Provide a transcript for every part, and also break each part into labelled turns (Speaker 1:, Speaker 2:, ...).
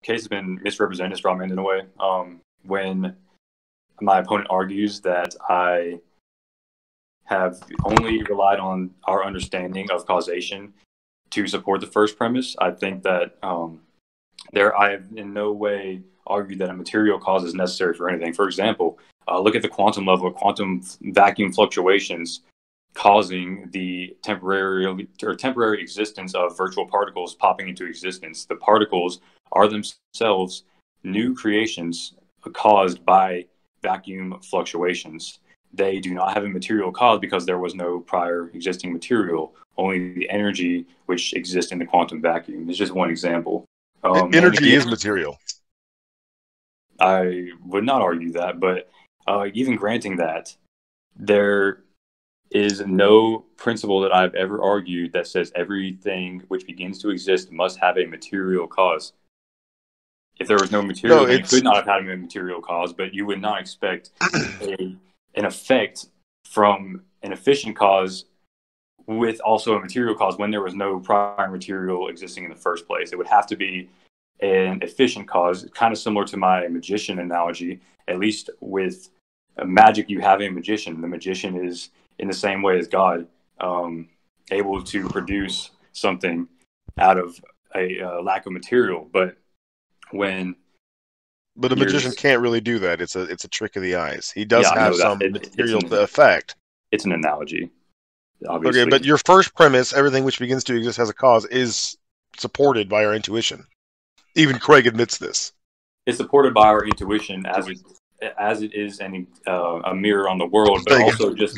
Speaker 1: case has been misrepresented, strawmanned in a way. When my opponent argues that I have only relied on our understanding of causation to support the first premise, I think that I have in no way argued that a material cause is necessary for anything. For example, look at the quantum level of quantum vacuum fluctuations causing the temporary existence of virtual particles popping into existence. The particles are themselves new creations caused by vacuum fluctuations. They do not have a material cause because there was no prior existing material, only the energy which exists in the quantum vacuum. It's just one example.
Speaker 2: Energy is material.
Speaker 1: I would not argue that, but even granting that, there is no principle that I've ever argued that says everything which begins to exist must have a material cause. If there was no material, then you could not have had a material cause, but you would not expect an effect from an efficient cause with also a material cause when there was no prior material existing in the first place. It would have to be an efficient cause, kind of similar to my magician analogy. At least with magic, you have a magician. The magician is, in the same way as God, able to produce something out of a lack of material. But a
Speaker 2: magician can't really do that. It's a trick of the eyes. He does have some material effect.
Speaker 1: It's an analogy, obviously.
Speaker 2: Okay, but your first premise, everything which begins to exist has a cause, is supported by our intuition. Even Craig admits this.
Speaker 1: It's supported by our intuition as it is a mirror on the world, but also just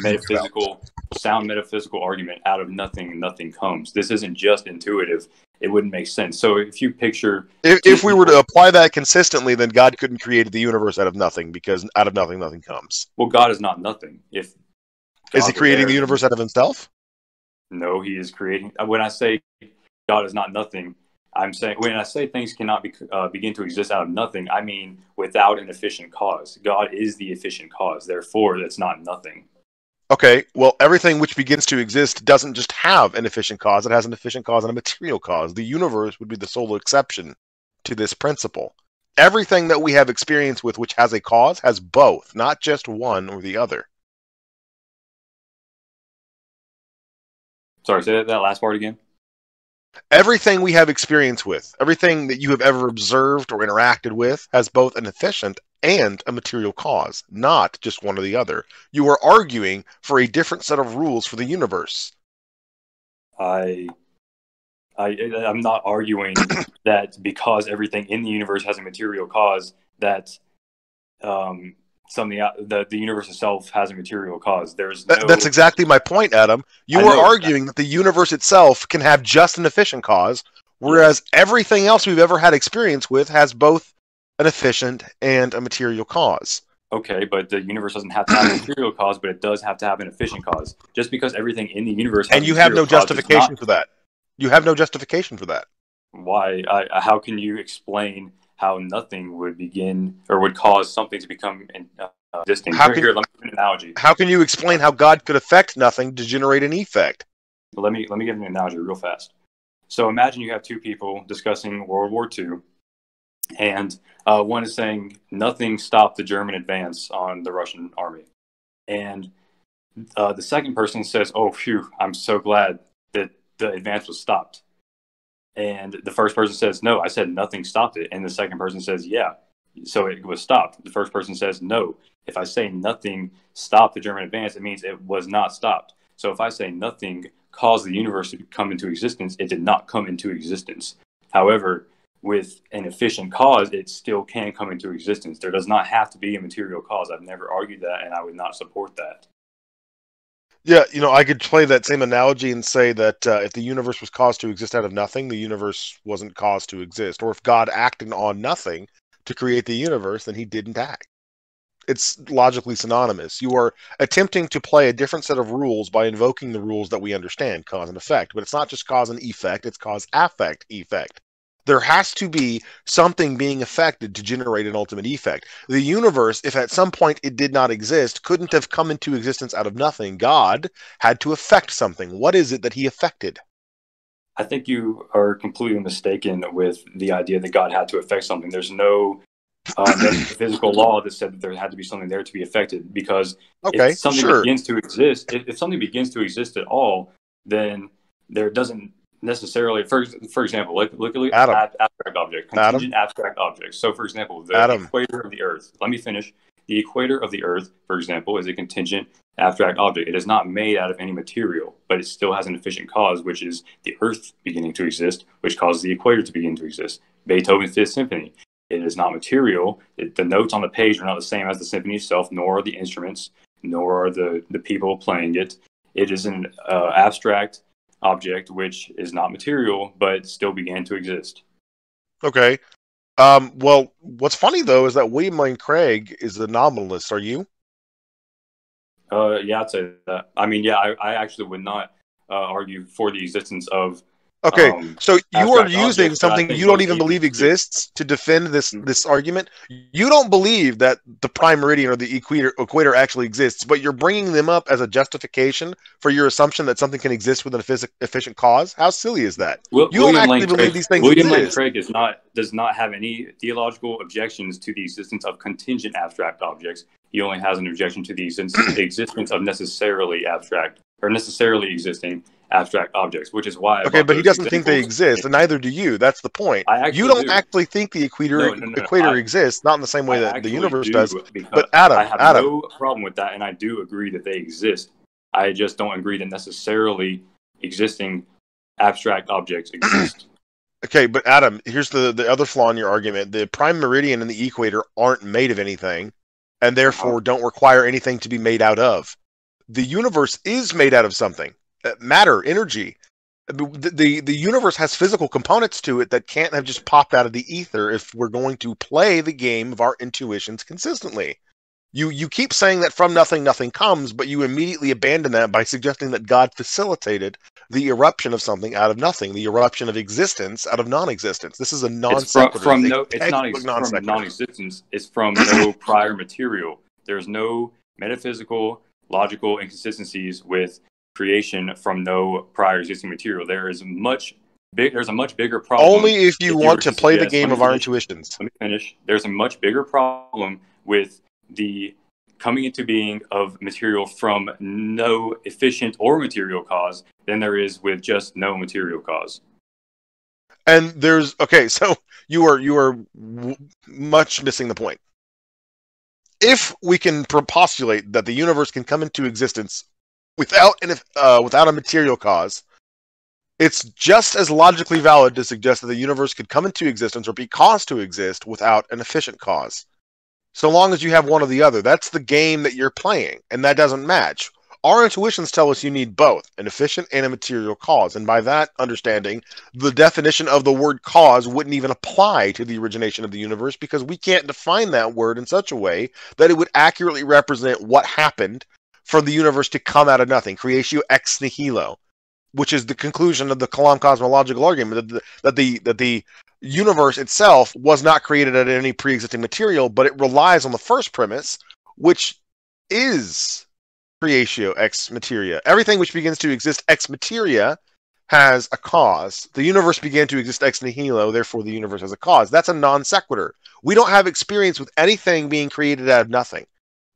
Speaker 1: sound metaphysical argument. Out of nothing, nothing comes. This isn't just intuitive. It wouldn't make sense. So if you picture...
Speaker 2: If we were to apply that consistently, then God couldn't create the universe out of nothing, because out of nothing, nothing comes.
Speaker 1: Well, God is not nothing.
Speaker 2: Is he creating the universe out of himself?
Speaker 1: No, he is creating... When I say God is not nothing, I'm saying when I say things cannot begin to exist out of nothing, I mean without an efficient cause. God is the efficient cause. Therefore, it's not nothing.
Speaker 2: Okay, well, everything which begins to exist doesn't just have an efficient cause. It has an efficient cause and a material cause. The universe would be the sole exception to this principle. Everything that we have experience with which has a cause has both, not just one or the other.
Speaker 1: Sorry, say that last part again.
Speaker 2: Everything we have experience with, everything that you have ever observed or interacted with, has both an efficient and a material cause, not just one or the other. You are arguing for a different set of rules for the universe.
Speaker 1: I'm not arguing that because everything in the universe has a material cause, that the universe itself has a material cause.
Speaker 2: That's exactly my point, Adam. You are arguing that the universe itself can have just an efficient cause, whereas everything else we've ever had experience with has both an efficient and a material cause.
Speaker 1: Okay, but the universe doesn't have to have a material cause, but it does have to have an efficient cause. Just because everything in the universe has
Speaker 2: and you have no justification for that. You have no justification for that.
Speaker 1: Why? How can you explain how nothing would begin or would cause something to become existing? Let me give an analogy.
Speaker 2: How can you explain how God could affect nothing to generate an effect?
Speaker 1: Let me give an analogy real fast. So imagine you have two people discussing World War II, and one is saying nothing stopped the German advance on the Russian army, and the second person says, "Oh, phew! I'm so glad that the advance was stopped." And the first person says, "No, I said nothing stopped it." And the second person says, "Yeah, so it was stopped." The first person says, "No, if I say nothing stopped the German advance, it means it was not stopped. So if I say nothing caused the universe to come into existence, it did not come into existence. However, with an efficient cause, it still can come into existence. There does not have to be a material cause. I've never argued that, and I would not support that."
Speaker 2: Yeah, I could play that same analogy and say that if the universe was caused to exist out of nothing, the universe wasn't caused to exist. Or if God acted on nothing to create the universe, then he didn't act. It's logically synonymous. You are attempting to play a different set of rules by invoking the rules that we understand, cause and effect. But it's not just cause and effect, it's cause, affect, effect. There has to be something being affected to generate an ultimate effect. The universe, if at some point it did not exist, couldn't have come into existence out of nothing. God had to affect something. What is it that he affected?
Speaker 1: I think you are completely mistaken with the idea that God had to affect something. There's no metaphysical law that said that there had to be something there to be affected. Because if
Speaker 2: Okay,
Speaker 1: something
Speaker 2: sure.
Speaker 1: begins to exist, if something begins to exist at all, then there doesn't necessarily. For example, look
Speaker 2: Adam,
Speaker 1: at abstract object,
Speaker 2: Adam,
Speaker 1: contingent abstract objects. So, for example, the
Speaker 2: Adam.
Speaker 1: equator of the Earth. Let me finish. The equator of the Earth, for example, is a contingent abstract object. It is not made out of any material, but it still has an efficient cause, which is the Earth beginning to exist, which causes the equator to begin to exist. Beethoven's Fifth Symphony. It is not material. The notes on the page are not the same as the symphony itself, nor are the instruments, nor are the people playing it. It is an abstract object which is not material, but still began to exist.
Speaker 2: Okay. Well, what's funny though is that William Lane Craig is a nominalist. Are you?
Speaker 1: Yeah, I'd say that. I mean, yeah, I actually would not argue for the existence of
Speaker 2: Okay, so you are
Speaker 1: abstract
Speaker 2: using
Speaker 1: objects, but I
Speaker 2: something
Speaker 1: think
Speaker 2: you don't
Speaker 1: most
Speaker 2: even believe
Speaker 1: atheists do.
Speaker 2: exists to defend this argument. You don't believe that the prime meridian or the equator actually exists, but you're bringing them up as a justification for your assumption that something can exist with an efficient cause. How silly is that? You don't actually believe these things
Speaker 1: William Lane
Speaker 2: exist.
Speaker 1: Craig does not have any theological objections to the existence of contingent abstract objects. He only has an objection to the existence of necessarily abstract or necessarily existing abstract objects, which is why.
Speaker 2: Okay, but he doesn't think they exist, and neither do you. That's the point. You don't actually think the equator exists, not in the same way that the universe does. But Adam,
Speaker 1: I have no problem with that, and I do agree that they exist. I just don't agree that necessarily existing abstract objects exist.
Speaker 2: Okay, but Adam, here's the other flaw in your argument. The prime meridian and the equator aren't made of anything, and therefore don't require anything to be made out of. The universe is made out of something. Matter, energy. The universe has physical components to it that can't have just popped out of the ether if we're going to play the game of our intuitions consistently. You keep saying that from nothing, nothing comes, but you immediately abandon that by suggesting that God facilitated the eruption of something out of nothing, the eruption of existence out of non-existence. This is a non-sequitur.
Speaker 1: It's not from non-existence. It's from no prior material. There's no metaphysical, logical inconsistencies with creation from no prior existing material. There's a much bigger problem.
Speaker 2: Only if you want to play the game of our intuitions.
Speaker 1: Let me finish. There's a much bigger problem with the coming into being of material from no efficient or material cause than there is with just no material cause.
Speaker 2: And so you are much missing the point. If we can postulate that the universe can come into existence without a material cause, it's just as logically valid to suggest that the universe could come into existence or be caused to exist without an efficient cause. So long as you have one or the other, that's the game that you're playing, and that doesn't match. Our intuitions tell us you need both, an efficient and a material cause, and by that understanding, the definition of the word cause wouldn't even apply to the origination of the universe because we can't define that word in such a way that it would accurately represent what happened for the universe to come out of nothing, creatio ex nihilo, which is the conclusion of the Kalam cosmological argument that the universe itself was not created out of any pre-existing material, but it relies on the first premise, which is creatio ex materia. Everything which begins to exist ex materia has a cause. The universe began to exist ex nihilo, therefore the universe has a cause. That's a non sequitur. We don't have experience with anything being created out of nothing,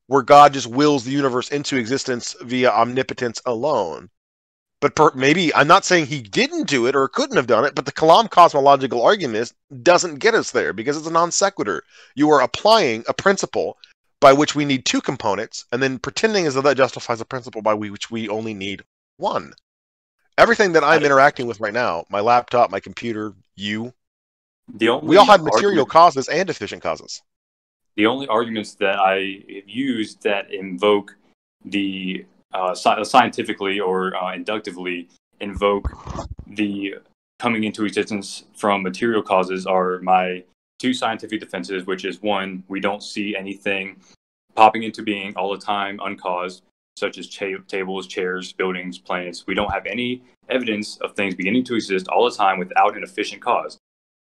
Speaker 2: where God just wills the universe into existence via omnipotence alone. But maybe, I'm not saying he didn't do it or couldn't have done it, but the Kalam cosmological argument doesn't get us there because it's a non sequitur. You are applying a principle by which we need two components and then pretending as though that justifies a principle by which we only need one. Everything that I'm interacting with right now, my laptop, my computer, we all have material causes and efficient causes.
Speaker 1: The only arguments that I have used that invoke the scientifically or inductively invoke the coming into existence from material causes are my two scientific defenses, which is one, we don't see anything popping into being all the time uncaused, such as tables, chairs, buildings, planets. We don't have any evidence of things beginning to exist all the time without an efficient cause,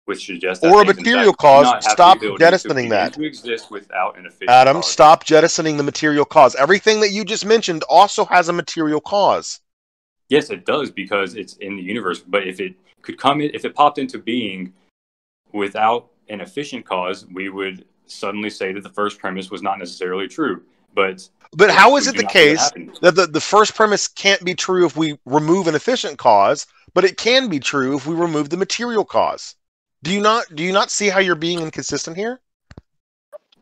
Speaker 1: which suggests that
Speaker 2: or a material cause. Stop jettisoning that.
Speaker 1: To exist without an efficient
Speaker 2: Adam,
Speaker 1: cause.
Speaker 2: stop jettisoning the material cause. Everything that you just mentioned also has a material cause.
Speaker 1: Yes, it does because it's in the universe. But if it could come in, if it popped into being without an efficient cause, we would suddenly say that the first premise was not necessarily true. But
Speaker 2: how is it the case
Speaker 1: that
Speaker 2: the first premise can't be true if we remove an efficient cause, but it can be true if we remove the material cause? Do you not see how you're being inconsistent here?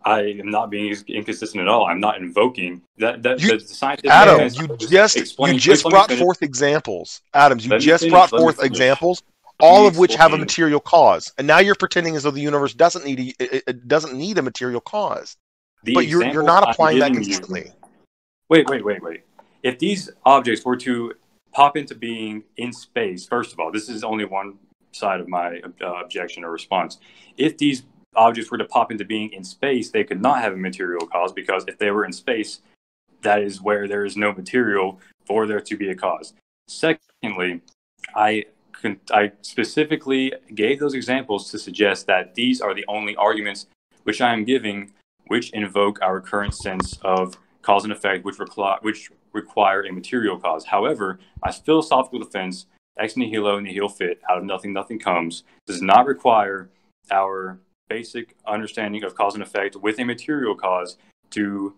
Speaker 1: I am not being inconsistent at all. I'm not invoking that. The scientific
Speaker 2: Adam, you just brought forth examples. Adams, you just brought forth examples, all of which have a material cause, and now you're pretending as though the universe doesn't need a material cause. But you're not applying that consistently.
Speaker 1: Wait. If these objects were to pop into being in space, first of all, this is only one side of my objection or response. If these objects were to pop into being in space, they could not have a material cause, because if they were in space, that is where there is no material for there to be a cause. Secondly, I specifically gave those examples to suggest that these are the only arguments which I am giving which invoke our current sense of cause and effect, which require a material cause. However, my philosophical defense, ex nihilo nihil fit, out of nothing nothing comes, does not require our basic understanding of cause and effect with a material cause to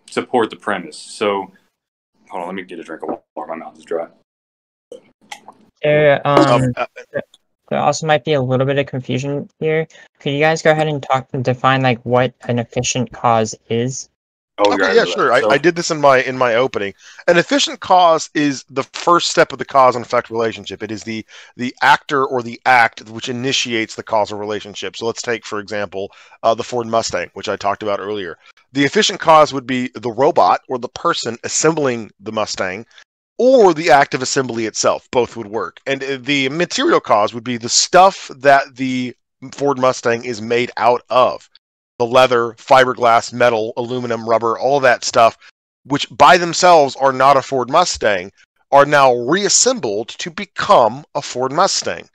Speaker 1: support the premise. So, hold on, let me get a drink of water. My mouth is dry.
Speaker 3: There also might be a little bit of confusion here. Could you guys go ahead and define like what an efficient cause is?
Speaker 2: Oh, okay, yeah, sure. I did this in my opening. An efficient cause is the first step of the cause and effect relationship. It is the actor or the act which initiates the causal relationship. So let's take, for example, the Ford Mustang, which I talked about earlier. The efficient cause would be the robot or the person assembling the Mustang, or the act of assembly itself. Both would work. And the material cause would be the stuff that the Ford Mustang is made out of. The leather, fiberglass, metal, aluminum, rubber, all that stuff, which by themselves are not a Ford Mustang, are now reassembled to become a Ford Mustang.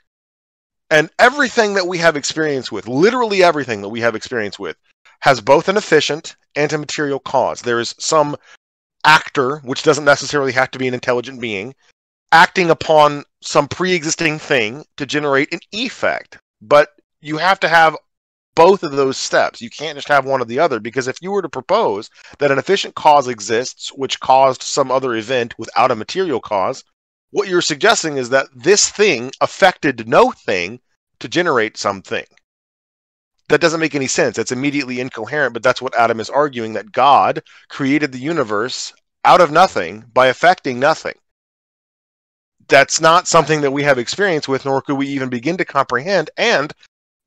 Speaker 2: And everything that we have experience with, literally everything that we have experience with, has both an efficient and a material cause. There is some actor, which doesn't necessarily have to be an intelligent being, acting upon some pre-existing thing to generate an effect. But you have to have both of those steps. You can't just have one or the other, because if you were to propose that an efficient cause exists which caused some other event without a material cause, what you're suggesting is that this thing affected no thing to generate something. That doesn't make any sense. It's immediately incoherent, but that's what Adam is arguing, that God created the universe out of nothing by affecting nothing. That's not something that we have experience with, nor could we even begin to comprehend, and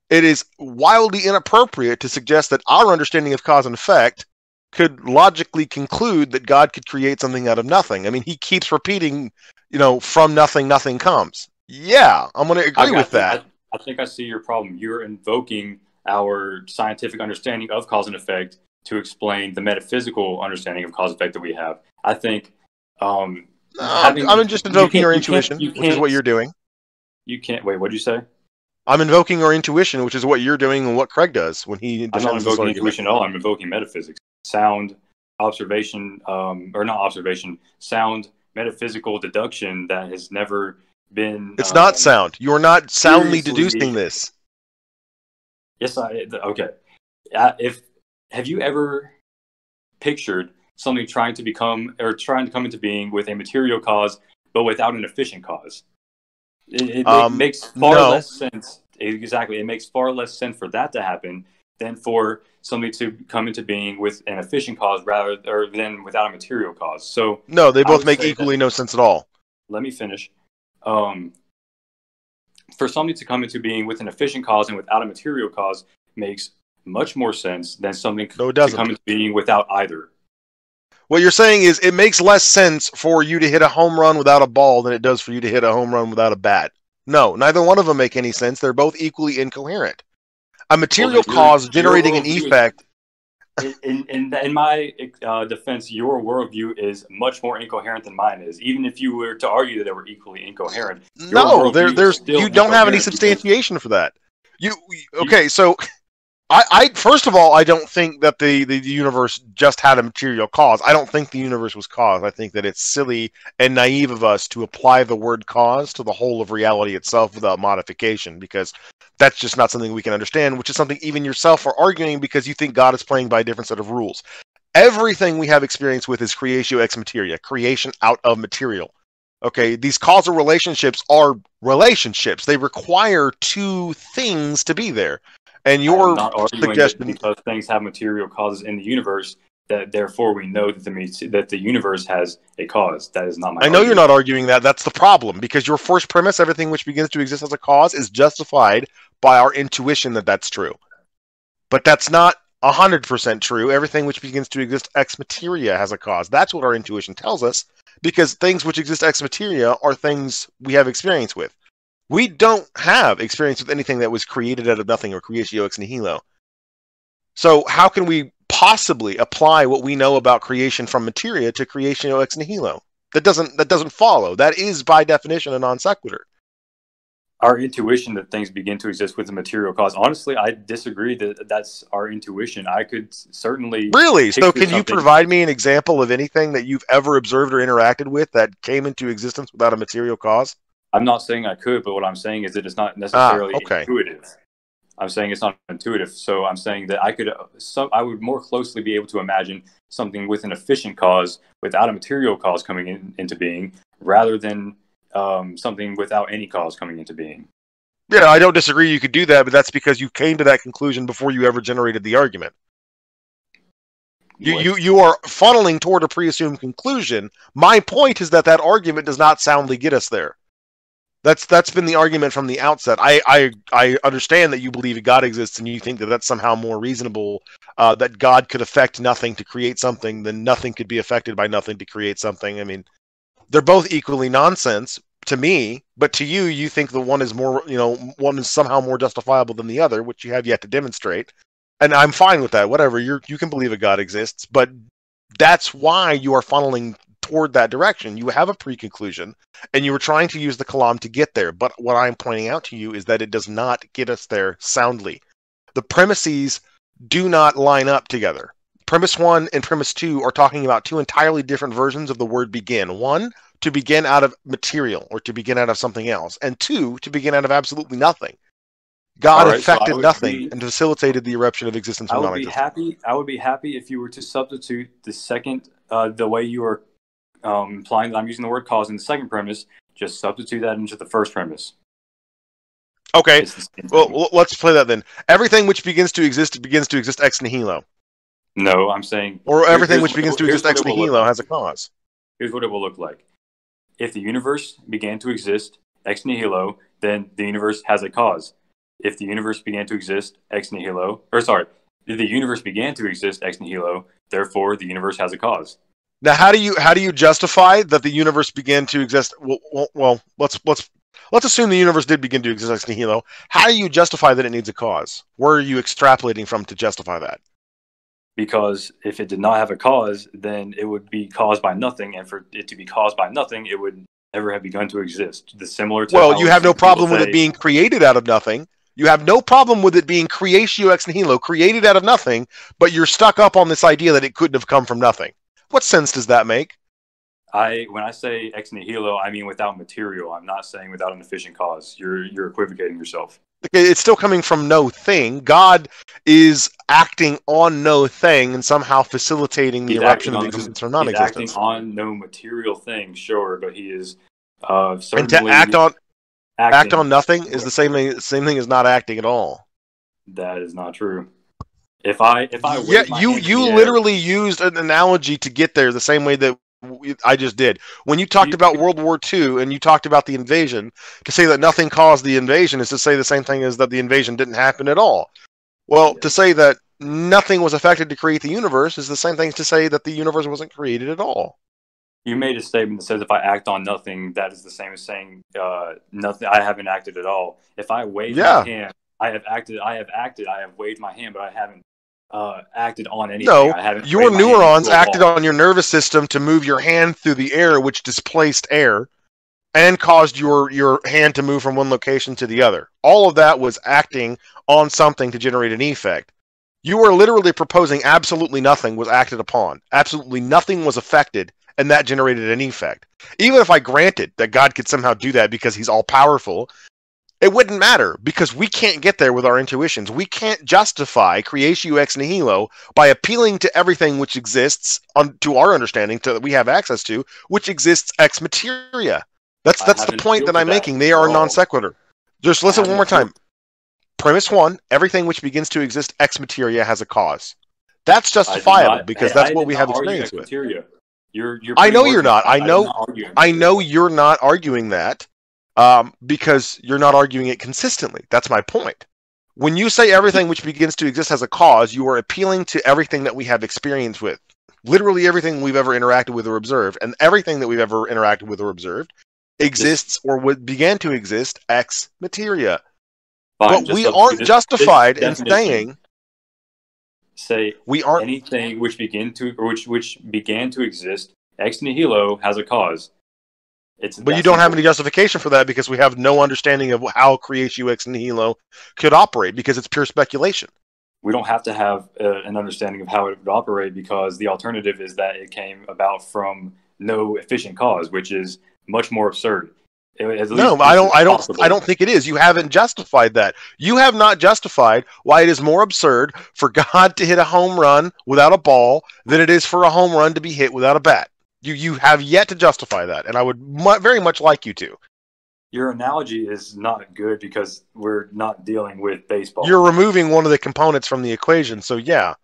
Speaker 2: it is wildly inappropriate to suggest that our understanding of cause and effect could logically conclude that God could create something out of nothing. I mean, he keeps repeating, from nothing, nothing comes. Yeah, I'm going to agree with that.
Speaker 1: I think I see your problem. You're invoking our scientific understanding of cause and effect to explain the metaphysical understanding of cause and effect that we have. I think... I'm
Speaker 2: just invoking your intuition, which is what you're doing.
Speaker 1: You can't... Wait, what did you say?
Speaker 2: I'm invoking your intuition, which is what you're doing and what Craig does when he...
Speaker 1: I'm not invoking intuition at all. I'm invoking metaphysics. Sound observation, or not observation, sound metaphysical deduction that has never been...
Speaker 2: It's not sound. You're not soundly deducing this.
Speaker 1: Yes, okay. Have you ever pictured something trying to come into being with a material cause, but without an efficient cause? It makes far less sense. Exactly. It makes far less sense for that to happen than for something to come into being with an efficient cause than without a material cause. So
Speaker 2: no, they both make equally no sense at all.
Speaker 1: Let me finish. For something to come into being with an efficient cause and without a material cause makes much more sense than something to come into being without either.
Speaker 2: What you're saying is it makes less sense for you to hit a home run without a ball than it does for you to hit a home run without a bat. No, neither one of them make any sense. They're both equally incoherent. A material cause generating an effect...
Speaker 1: In my defense, your worldview is much more incoherent than mine is. Even if you were to argue that they were equally incoherent.
Speaker 2: No, you don't have any substantiation for that. Okay, so I first of all, I don't think that the universe just had a material cause. I don't think the universe was caused. I think that it's silly and naive of us to apply the word cause to the whole of reality itself without modification, because that's just not something we can understand, which is something even yourself are arguing because you think God is playing by a different set of rules. Everything we have experience with is creatio ex materia, creation out of material. Okay, these causal relationships are relationships. They require two things to be there. And
Speaker 1: I am
Speaker 2: your
Speaker 1: not arguing that
Speaker 2: suggestion,
Speaker 1: because things have material causes in the universe, that therefore we know that the universe has a cause. That is not my
Speaker 2: I know you're
Speaker 1: argument.
Speaker 2: not arguing that. That's the problem, because your first premise, everything which begins to exist as a cause, is justified by our intuition that that's true. But that's not 100% true. Everything which begins to exist ex materia has a cause. That's what our intuition tells us, because things which exist ex materia are things we have experience with. We don't have experience with anything that was created out of nothing or creatio ex nihilo. So how can we possibly apply what we know about creation from materia to creatio ex nihilo? That doesn't follow. That is by definition a non sequitur.
Speaker 1: Our intuition that things begin to exist with a material cause. Honestly, I disagree that that's our intuition. I could certainly
Speaker 2: Really? So
Speaker 1: picture
Speaker 2: can you
Speaker 1: something.
Speaker 2: provide me an example of anything that you've ever observed or interacted with that came into existence without a material cause?
Speaker 1: I'm not saying I could, but what I'm saying is that it's not necessarily
Speaker 2: okay.
Speaker 1: intuitive. I'm saying it's not intuitive. So I'm saying that I would more closely be able to imagine something with an efficient cause without a material cause coming into being, rather than something without any cause coming into being.
Speaker 2: Yeah, I don't disagree you could do that, but that's because you came to that conclusion before you ever generated the argument. You are funneling toward a pre-assumed conclusion. My point is that argument does not soundly get us there. That's been the argument from the outset. I understand that you believe God exists and you think that that's somehow more reasonable, that God could affect nothing to create something, then nothing could be affected by nothing to create something. I mean, they're both equally nonsense to me, but to you, you think the one is more, one is somehow more justifiable than the other, which you have yet to demonstrate. And I'm fine with that. Whatever, you can believe a God exists, but that's why you are funneling toward that direction. You have a pre-conclusion, and you were trying to use the Kalam to get there. But what I'm pointing out to you is that it does not get us there soundly. The premises do not line up together. Premise 1 and premise 2 are talking about two entirely different versions of the word begin. 1, to begin out of material, or to begin out of something else. And 2, to begin out of absolutely nothing. God affected nothing and facilitated the eruption of existence from non-existence.
Speaker 1: I would be happy if you were to substitute the second, the way you are implying that I'm using the word cause in the second premise, just substitute that into the first premise.
Speaker 2: Okay, well, let's play that then. Everything which begins to exist ex nihilo.
Speaker 1: No, I'm saying...
Speaker 2: Or everything which begins to exist ex nihilo has a cause.
Speaker 1: Here's what it will look like. If the universe began to exist ex nihilo, then the universe has a cause. If the universe began to exist ex nihilo, if the universe began to exist ex nihilo, therefore the universe has a cause.
Speaker 2: Now, how do you justify that the universe began to exist? Well, let's assume the universe did begin to exist ex nihilo. How do you justify that it needs a cause? Where are you extrapolating from to justify that?
Speaker 1: Because if it did not have a cause, then it would be caused by nothing, and for it to be caused by nothing, it would never have begun to exist.
Speaker 2: You have no problem with it being created out of nothing. You have no problem with it being creatio ex nihilo, created out of nothing, but you're stuck up on this idea that it couldn't have come from nothing. What sense does that make?
Speaker 1: When I say ex nihilo, I mean without material. I'm not saying without an efficient cause. You're equivocating yourself.
Speaker 2: It's still coming from no thing. God is acting on no thing and somehow facilitating the eruption of existence from non-existence.
Speaker 1: He's acting on no material thing, sure, but he is certainly...
Speaker 2: And to act on nothing is the same thing as not acting at all.
Speaker 1: That is not true. If I
Speaker 2: you literally used an analogy to get there the same way that I just did. When you talked about World War II and you talked about the invasion, to say that nothing caused the invasion is to say the same thing as that the invasion didn't happen at all. Well, to say that nothing was affected to create the universe is the same thing as to say that the universe wasn't created at all.
Speaker 1: You made a statement that says if I act on nothing, that is the same as saying nothing. I haven't acted at all. If I wave my hand, I have acted. I have waved my hand, but I haven't acted on anything.
Speaker 2: No, your neurons acted on your nervous system to move your hand through the air, which displaced air, and caused your hand to move from one location to the other. All of that was acting on something to generate an effect. You are literally proposing absolutely nothing was acted upon. Absolutely nothing was affected, and that generated an effect. Even if I granted that God could somehow do that because he's all-powerful, it wouldn't matter, because we can't get there with our intuitions. We can't justify creatio ex nihilo by appealing to everything which exists, to our understanding, that we have access to, which exists ex materia. That's the point that I'm making. They are non sequitur. Just listen one more time. Premise 1, everything which begins to exist ex materia has a cause. That's justifiable, because that's what we have experience with. I know you're not. I know you're not arguing that. Because you're not arguing it consistently. That's my point. When you say everything which begins to exist has a cause, you are appealing to everything that we have experience with. Literally everything we've ever interacted with or observed, and everything that we've ever interacted with or observed exists or began to exist ex materia.
Speaker 1: Fine,
Speaker 2: but we aren't justified in saying
Speaker 1: we aren't anything which began to exist ex nihilo has a cause.
Speaker 2: But you don't have any justification for that, because we have no understanding of how creatio ex nihilo could operate, because it's pure speculation.
Speaker 1: We don't have to have an understanding of how it would operate, because the alternative is that it came about from no efficient cause, which is much more absurd.
Speaker 2: No, I don't think it is. You haven't justified that. You have not justified why it is more absurd for God to hit a home run without a ball than it is for a home run to be hit without a bat. You have yet to justify that, and I would very much like you to.
Speaker 1: Your analogy is not good, because we're not dealing with baseball.
Speaker 2: You're removing one of the components from the equation, so yeah.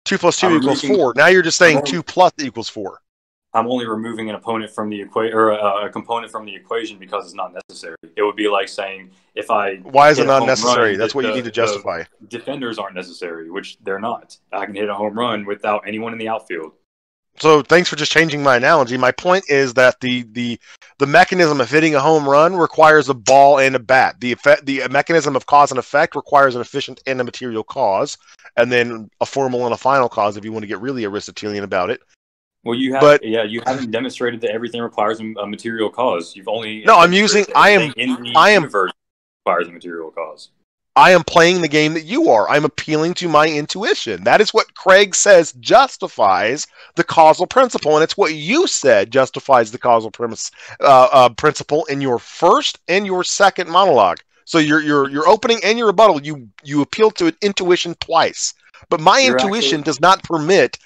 Speaker 2: 2 + 2 equals 4. Now you're just saying 2 + equals 4.
Speaker 1: I'm only removing an opponent from the a component from the equation because it's not necessary. It would be like saying
Speaker 2: why is it not necessary? That's what you need to justify.
Speaker 1: Defenders aren't necessary, which they're not. I can hit a home run without anyone in the outfield.
Speaker 2: So thanks for just changing my analogy. My point is that the mechanism of hitting a home run requires a ball and a bat. The mechanism of cause and effect requires an efficient and a material cause, and then a formal and a final cause if you want to get really Aristotelian about it.
Speaker 1: Well, you haven't demonstrated that everything requires a material cause. You've only
Speaker 2: universe
Speaker 1: requires a material cause.
Speaker 2: I am playing the game that you are. I'm appealing to my intuition. That is what Craig says justifies the causal principle, and it's what you said justifies the causal principle in your first and your second monologue. So your opening and your rebuttal, you appeal to intuition twice. But my intuition does not permit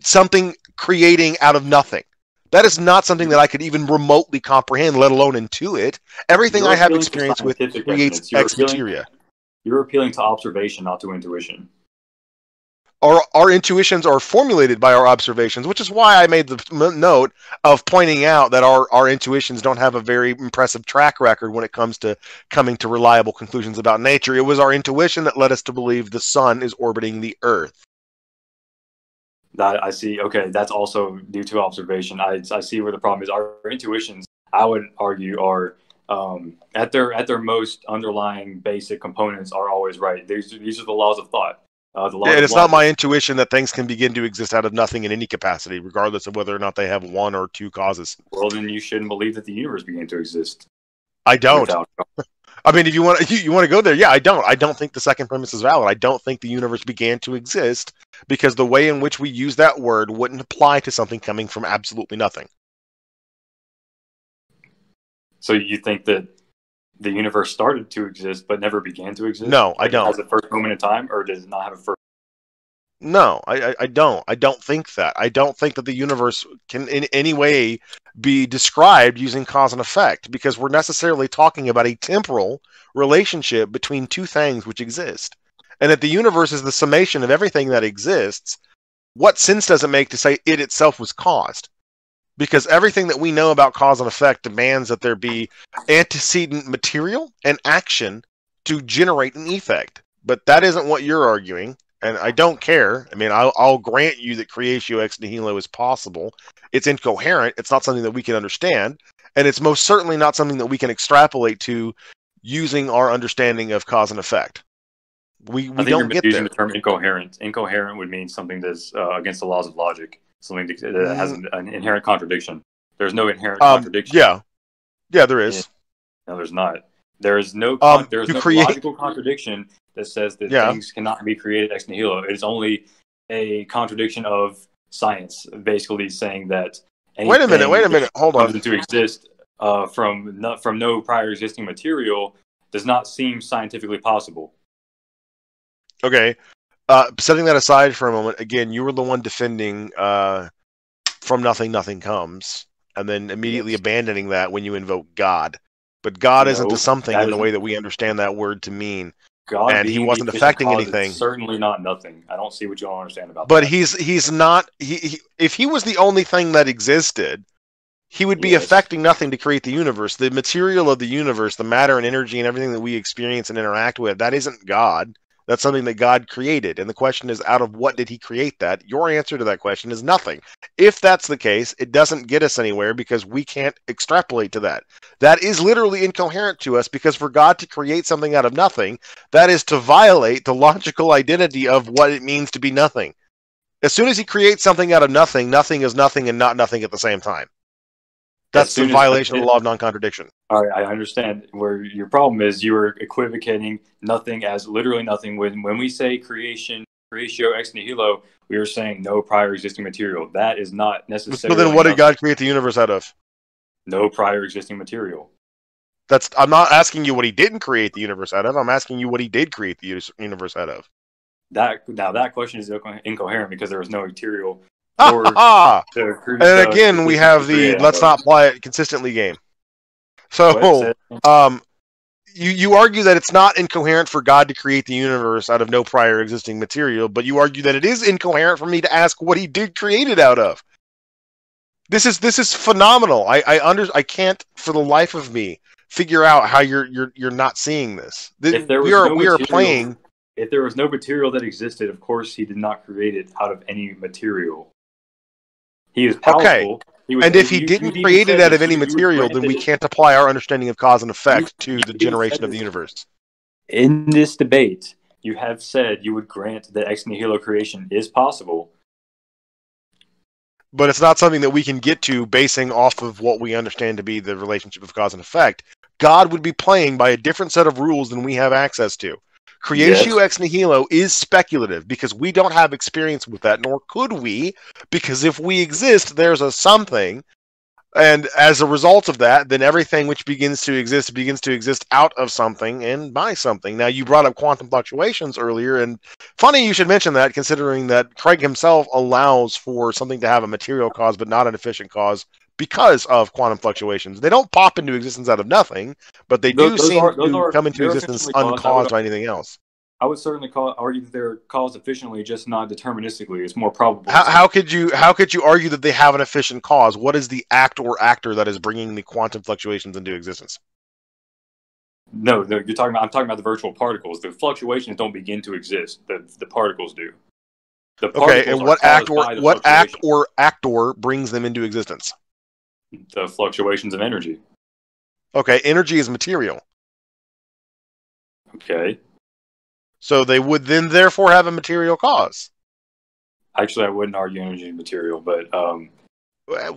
Speaker 2: something creating out of nothing. That is not something that I could even remotely comprehend, let alone intuit. Everything I have experience with creates ex materia.
Speaker 1: You're appealing to observation, not to intuition.
Speaker 2: Our intuitions are formulated by our observations, which is why I made the note of pointing out that our intuitions don't have a very impressive track record when it comes to coming to reliable conclusions about nature. It was our intuition that led us to believe the sun is orbiting the Earth.
Speaker 1: That I see. Okay, that's also due to observation. I see where the problem is. Our intuitions, I would argue, are at their most underlying basic components are always right. These are the laws of thought.
Speaker 2: It's not my intuition that things can begin to exist out of nothing in any capacity, regardless of whether or not they have one or two causes.
Speaker 1: Well, then you shouldn't believe that the universe began to exist.
Speaker 2: I don't. I mean, if you want to go there, yeah, I don't. I don't think the second premise is valid. I don't think the universe began to exist because the way in which we use that word wouldn't apply to something coming from absolutely nothing.
Speaker 1: So you think that the universe started to exist but never began to exist?
Speaker 2: No, I don't.
Speaker 1: Has a first moment in time, or does it not have a first?
Speaker 2: No, I don't. I don't think that. I don't think that the universe can in any way be described using cause and effect, because we're necessarily talking about a temporal relationship between two things which exist. And if the universe is the summation of everything that exists, what sense does it make to say it itself was caused? Because everything that we know about cause and effect demands that there be antecedent material and action to generate an effect. But that isn't what you're arguing. And I don't care. I mean, I'll grant you that creatio ex nihilo is possible. It's incoherent. It's not something that we can understand. And it's most certainly not something that we can extrapolate to using our understanding of cause and effect. We don't get
Speaker 1: using
Speaker 2: there.
Speaker 1: The term incoherent. Incoherent would mean something that's against the laws of logic. Something that has an inherent contradiction. There's no inherent contradiction.
Speaker 2: Yeah, there is.
Speaker 1: No, there's not. There is no logical contradiction that says that
Speaker 2: Yeah.
Speaker 1: things cannot be created ex nihilo. It is only a contradiction of science, basically saying that
Speaker 2: Wait a minute, hold
Speaker 1: comes
Speaker 2: on.
Speaker 1: into exist from no prior existing material does not seem scientifically possible.
Speaker 2: Okay. Setting that aside for a moment, again, you were the one defending from nothing, nothing comes, and then immediately abandoning that when you invoke God. But God isn't a something in the way that we understand that word to mean.
Speaker 1: God
Speaker 2: and he
Speaker 1: being
Speaker 2: wasn't
Speaker 1: the efficient
Speaker 2: affecting
Speaker 1: cause
Speaker 2: anything.
Speaker 1: is certainly not nothing. I don't see what you don't understand about
Speaker 2: But
Speaker 1: that.
Speaker 2: he's not. If he was the only thing that existed, he would be affecting nothing to create the universe. The material of the universe, the matter and energy and everything that we experience and interact with, that isn't God. That's something that God created. And the question is, out of what did he create that? Your answer to that question is nothing. If that's the case, it doesn't get us anywhere because we can't extrapolate to that. That is literally incoherent to us because for God to create something out of nothing, that is to violate the logical identity of what it means to be nothing. As soon as he creates something out of nothing, nothing is nothing and not nothing at the same time. That's the violation of the law of non-contradiction.
Speaker 1: All right, I understand where your problem is. You are equivocating nothing as literally nothing. When we say creation, creatio ex nihilo, we are saying no prior existing material. That is not necessarily.
Speaker 2: So then what did God create the universe out of?
Speaker 1: No prior existing material.
Speaker 2: I'm not asking you what he didn't create the universe out of. I'm asking you what he did create the universe out of.
Speaker 1: That question is incoherent because there was no material.
Speaker 2: And again, we have the let's not apply it consistently game. So, you argue that it's not incoherent for God to create the universe out of no prior existing material, but you argue that it is incoherent for me to ask what he did create it out of. This is phenomenal. I can't for the life of me figure out how you're not seeing this.
Speaker 1: If there was no material that existed, of course he did not create it out of any material. He is powerful.
Speaker 2: Okay. And if he didn't create it out of any material, then we can't apply our understanding of cause and effect to the generation of the universe.
Speaker 1: In this debate, you have said you would grant that ex nihilo creation is possible.
Speaker 2: But it's not something that we can get to basing off of what we understand to be the relationship of cause and effect. God would be playing by a different set of rules than we have access to. Creatio ex nihilo is speculative because we don't have experience with that, nor could we, because if we exist, there's a something, and as a result of that, then everything which begins to exist out of something and by something. Now, you brought up quantum fluctuations earlier, and funny you should mention that, considering that Craig himself allows for something to have a material cause but not an efficient cause because of quantum fluctuations. They don't pop into existence out of nothing, but they do seem to come into existence uncaused by anything else.
Speaker 1: I would certainly argue that they're caused efficiently, just not deterministically. It's more probable.
Speaker 2: How could you argue that they have an efficient cause? What is the act or actor that is bringing the quantum fluctuations into existence?
Speaker 1: No, I'm talking about the virtual particles. The fluctuations don't begin to exist. The particles do.
Speaker 2: Okay, and what act or actor brings them into existence?
Speaker 1: The fluctuations of energy.
Speaker 2: Okay, energy is material.
Speaker 1: Okay.
Speaker 2: So they would then therefore have a material cause.
Speaker 1: Actually, I wouldn't argue energy is material, but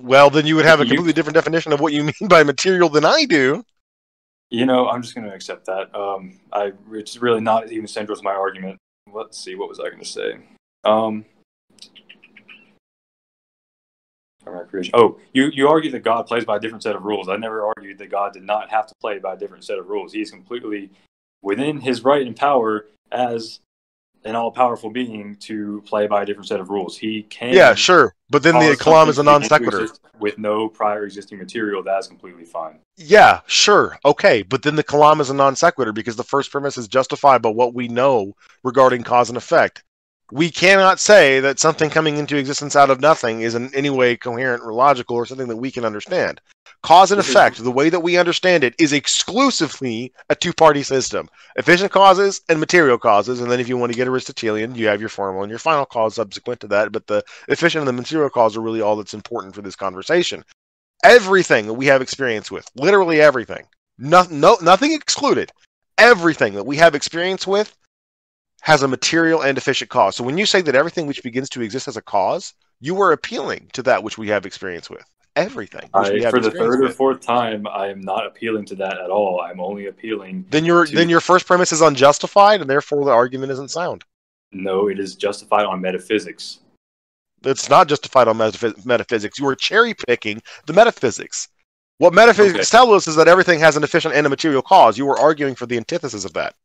Speaker 2: well, then you would have a completely different definition of what you mean by material than I do.
Speaker 1: I'm just going to accept that. It's really not even central to my argument. Let's see, what was I going to say? Oh, you argue that God plays by a different set of rules. I never argued that God did not have to play by a different set of rules. He is completely within his right and power as an all-powerful being to play by a different set of rules. He can. Yeah,
Speaker 2: sure. But then the Kalam is a non sequitur.
Speaker 1: With no prior existing material, that's completely fine.
Speaker 2: Yeah, sure. Okay, but then the Kalam is a non sequitur because the first premise is justified by what we know regarding cause and effect. We cannot say that something coming into existence out of nothing is in any way coherent or logical or something that we can understand. Cause and effect, the way that we understand it, is exclusively a two-party system. Efficient causes and material causes, and then if you want to get Aristotelian, you have your formal and your final cause subsequent to that, but the efficient and the material cause are really all that's important for this conversation. Everything that we have experience with, literally everything, nothing excluded, everything that we have experience with has a material and efficient cause. So when you say that everything which begins to exist has a cause, you are appealing to that which we have experience with. everything, which we have
Speaker 1: For the
Speaker 2: experience
Speaker 1: third or
Speaker 2: with.
Speaker 1: fourth time, I am not appealing to that at all. I'm only appealing.
Speaker 2: Then your first premise is unjustified, and therefore the argument isn't sound.
Speaker 1: No, it is justified on metaphysics.
Speaker 2: It's not justified on metaphysics. You are cherry picking the metaphysics. What metaphysics tell us is that everything has an efficient and a material cause. You were arguing for the antithesis of that.